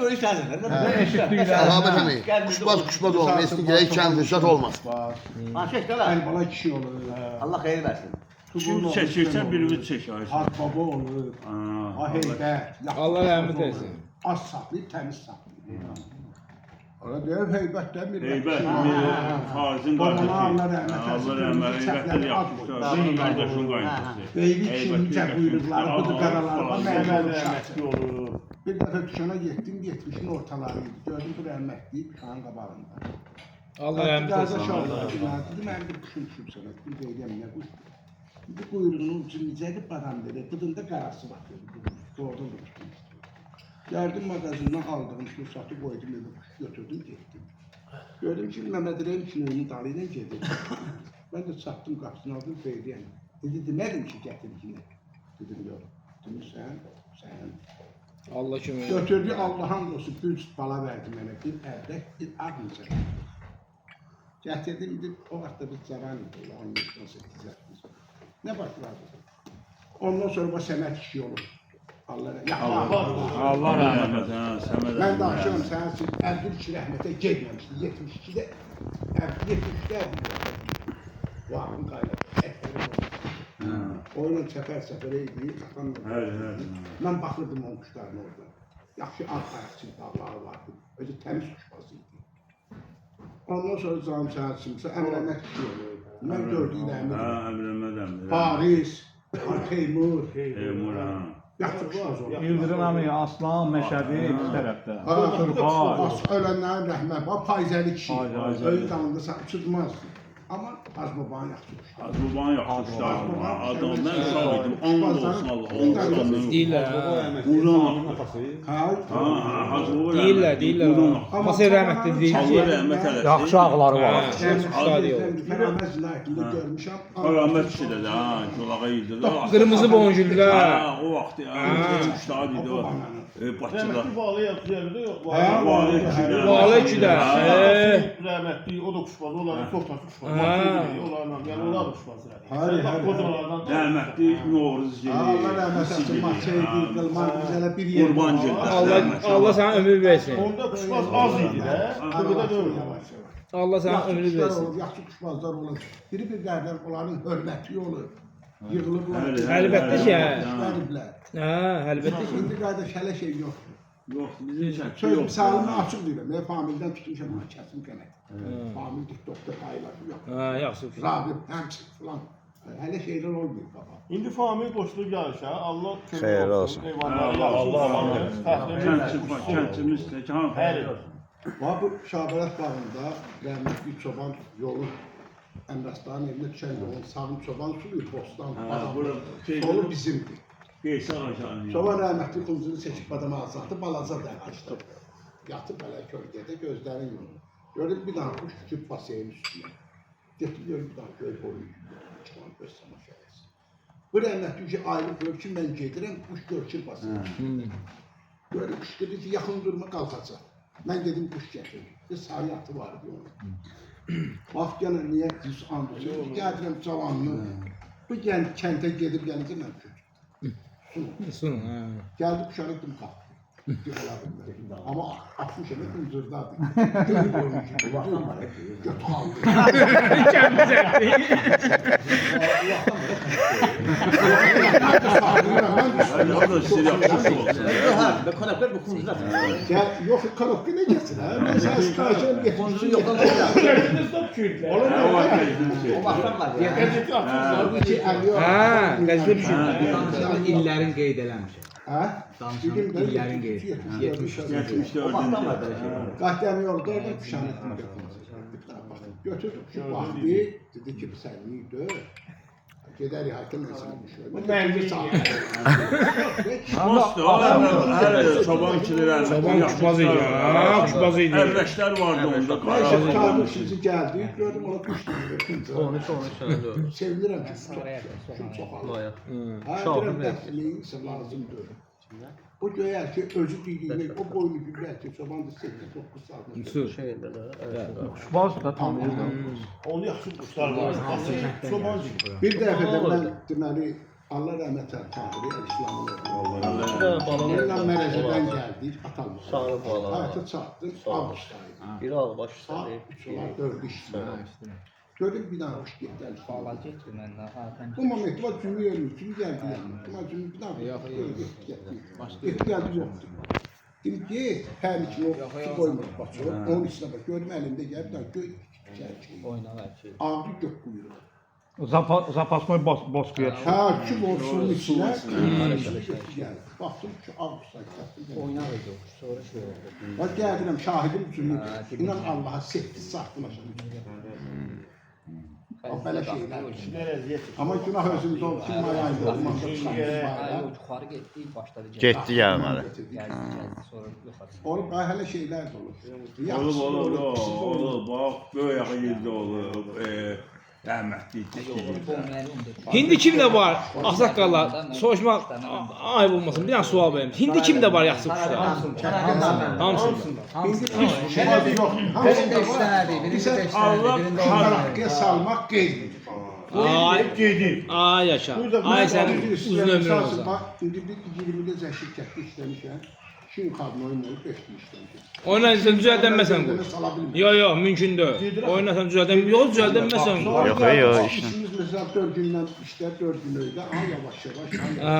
böyle işlerler. Sahabe demeyin. Kuşbaz olmaz. Gerek kəm fürsət olmaz. Aşeşler. El bala kişi olur. Allah hayır versin. Kim çəkirsən birimiz çəkər. Hak baba olur. Heybət. Allah rəhmət eləsin. Az saxlayıb, təmiz saxlayıb. Ona deyir, heybətdən bir Heybət, Farzın Babana Allah qardaşı. rəhmət Allah eləsin. rəhmət heybətlər yapmışlar. Bunun qardaşın qaynatası. Beylik kimcə buyurdular, budur qaralarına məməli rəhmətli olur. Bir dəfə dükana getdim, 70'in ortalarıydı. Gördüm bu rəhmətli dükkanın qabağında. Allah rəhmət Qardaş eləsin. Allah, dedim, mən bir kuşum düşüb sana. Bir deyirəm, nə quş? Bir quyruğunun ucu necədir, badam dedi. Qıdında qarası var. Doğrudan durmuştum. Gəldim mağazından aldığım sursatı qoydum, evi kuş götürdüm, getdim. Gördüm ki, Məhəmməd Rəhim kinoyunun dalı ilə gedir. Ben de çatdım qapısını aldım, beyləyəm. Dedi, demədim ki, gətir yine. Dedim, yox. Dedim, sən. Allah kimi. Götürdü, Allah'ın olsun, bir bala verdi mənə. Bir ərdək, bir ağ necə. Gətirdim, o vaxtda bir cavan idi, 17-18 yaşımız. Ne başladı? Ondan sonra bu Səməd kişi olur. Allah rəhmət eləsin. Ben de akşam sensin, Erbil kişi rəhmətə gelmemişti. 72'de, 73'de Erbil. Vahın qaynadı. Oyla səfər idi, kapanmadı. Ben bakırdım o kuşların orada. Yaxşı alt ayaqçı dağları vardı. Özü təmiz kuşbaz idi. Ondan sonra canım səhərsimsə Əmrəmət kişi olur. Mən gördüyüm Əmrəmət. Paris, Teymur. Teymur, Yaxşı kuşbaz olur. Yıldırım əmi, Aslan, Məşədi iki tərəfdə. Turqay. Ölənlərin rəhmət var, Payzəli kişi. Payzəli. Ölü dalında uçurmaz. Ama Azbabanın yaxşı kuşlar. Azbabanın yaxşı kuşlar. Adamdan uşaq idim. Allah olsun Allah. Deyirlər. Buradan Deyirlər. Masaya rəhmətli Allah deyirlər. rəhmət eləsin. Yaxşı ağları var. Fərəməz cinayətində görmüşəm. Rəhmət kişi də ha, çolağa idi. Qırmızı boncuklar. O vaxt ya, kuşlar idi o. Bakıda. Bağlı yapılardı yok. Bağlı ikidə. Rəhmətli, o da kuşbazı, onların çox da kuşbazı. Onlarla, yəni onlar da kuşbazı. Rəhmətli Novruz Allah rəhmət eləsin. Mahçeydi, Qılman, bizələ bir yer. Allah sana ömür versin. Onda kuşbaz az idi də. Burada da öyle. Allah sana ömür versin. Yaxşı kuşbazlar olur. Biri bir qardan onların hörməti olur. Yığılıblar. Əlbəttə ki, Veriblər. əlbəttə ki. İndi qardaş hələ şey yoxdur. Yoxdur, bizim çəkki Sözüm yoxdur. sağlığını açıq deyirəm. Mən famildən tutmuşam, kəsim qənət. Famil dikdokda paylaşı yox. Yaxşı. Rabib, həmçin filan. Hələ şeylər olmuyor baba. İndi famil qoşulu gəlişə, Allah Xeyir olsun. Allah Kəndimiz təkan. Və bu Şabərat bağında rəhmətli çoban yolu Əmraslanın evinə düşən yolun sağın çoban suluyor, bostan, solu bizimdir. Qeysar aşağı. Çoban rəhmətli xumcunu çəkib adama azaldı, balaca da açdı. Yatıb hələ kölgədə gözlərin yolu. Gördüm bir dana kuş düşüb baseyin üstüne. Getib görüb bir dana göy boyu çoban göz samaşa eləsin. Bu rəhmətli ki ayrı görüb ki mən gedirəm, kuş görüşür baseyin üstüne. Görüb kuş dedi ki yaxın durma qalxacaq. Mən dedim kuş gətirdim. Bir sarı atı vardı onun. Bax gənə niyə düz andırır? Gədirəm cavanını. Bu kəndə gedib gəlince mən kötü. Sun. Gəldi kuşanı dım qalxdı. Ama 60 əmək hüzurdadır. Gönül olmuş. Götü aldı. Ve konaklar bu kumcular. Yok kanokka ne geçsin ha? Ben sana sıkacağım getirdim. Kumcu yok. O vaktan var ya. Qəzdə düşün. İllərin qeyd eləmişəm. Ha? Danışan illərin qeyd. 74'ün. O vaktan var ya. Qahdəm yolda orada kuşanı götürdük şu vakti. Dedi ki sen neydi? Gider ya hakim mesela düşüyor. Ben bir saat. Her çoban kişiler. Çoban kuşbaz idi. Kuşbaz idi. Erbeşler vardı onda. Neyse kardeşimizi geldi. Gördüm ona kuş dedi. Sevinirəm ki çok alır. Şahım nəsliyin lazımdır. O göyər ki özü dediyini, o boynu gübrək ki çoban da 8-9 saat. Kuşbaz da tanıyırdım. Onu yaxşı quşlar var. Çoban Bir dəfə də mən deməli Allah rəhmət eylesin. Tanrı İslam'ın Balonu Onunla Mərəzədən gəldik, atalım. Sağ ol. Hayata çatdım, avqust ayı. bir al başı Saat 3 olar, 4 işləyir. Gördüm bir dənə quş getdi. Bala getdi məndən. Ha, Bu moment var, cümle ölmüş, cümle geldi. Ama cümle bir dənə getdi geldi yoktu. Dedim ki, hər iki o koymuş başına. Onun içine bak, gördüm elinde geldi, göy çərçeği. oyna bəlkə. Ağrı gök buyuruyor. Zapasmoy Bozkıya düşür. Ha, iki borçunun içine geldi. Baktım ki, avqust ayı. Oyna idi o, sonra şey oldu. Bak geldim, şahidim cümle. İnan Allah'a 8 saatini aşağı. Belə şeylər. Amma günah özümüzdə oldu ki, mayayında olmazsa Ay, o yuxarı getdi, başladı. Getdi gəlməli. Gəldi, sonra yoxadı. Olub, hələ şeylər də olur. Olur. Bax, böyük yerdə olur. Rəhmətli. Hindi kimdə var? Ağsaqqallar, soruşmaq ayıb olmasın. Bir dənə sual verim. Hindi kimdə var yaxşı quşlar? Hamısında. Şərəfi yoxdur. Birində 3 dənədir, birində 5 dənədir, birində 10 dənədir. Taraqqiyə salmaq qeydidir. Ay, Gedir. ay yaşa. Ay sənin uzun ömrün olsun. İndi bir 20-də şirkətdə işləmişəm. Şimdi kadın oynayıp 5 gün işləmişəm. Oynasan düzəldənməsən qoy. Sala bilmirəm. Yo, mümkün deyil. Oynasan düzəldənməsən qoy. Yox. İşimiz mesela 4 gündən işlər, 4 gün öydə. Ha yavaş-yavaş. Ha,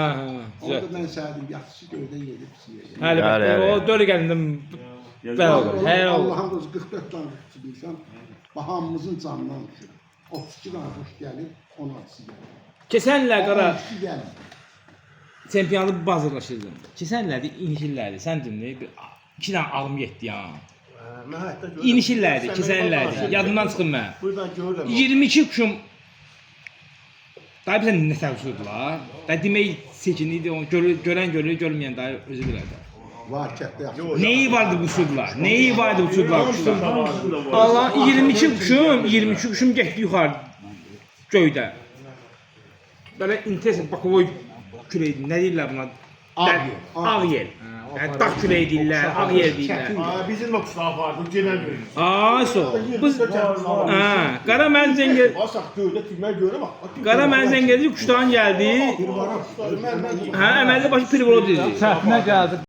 Orada düzəld. mən səhərim yatısı göydə yedib siyəcəm. Əlbəttə, o dörd gəlində bəl olur. Hər olur. Allah'ın dostu 44 tane kuş tutmuşam. Bahamımızın canından düşür. 32 tane kuş gəlir, 16'sı gəlir. Keçənlər qara 12'si gəlir. çempionatı hazırlaşırdım. Keçənlərdə inişillərdi. Sən dinlə, 2 dənə ağım getdi ya. Mən hətta görürəm. İnişillərdi, keçənlərdi. Yadımdan çıxın mən. Buradan görürəm. 22 kuşum dayı bizə nə təvəssüdülər? Dayı demək seçin idi, onu görən görür, görməyən dayı özü bilər də. Var kətdə yaxşı. Neyi vardı bu sudlar? Neyi vardı bu sudlar kuşlar? Allah 22 kuşum getdi yuxarı göydə. Belə intensiv bakovoy kürəydi. Nə deyirlər buna? Ağ yel. Yəni dağ küləyi deyirlər, ağ yel deyirlər. Bizim də kuşlar vardı, genel verir. Ay so. Biz qara mən zəngə Basaq göydə filmlər görürəm. qara mən zəngədi kuşdan gəldi. Mən Hə, əməlli başı privolo dedi. Səhvinə gəldi.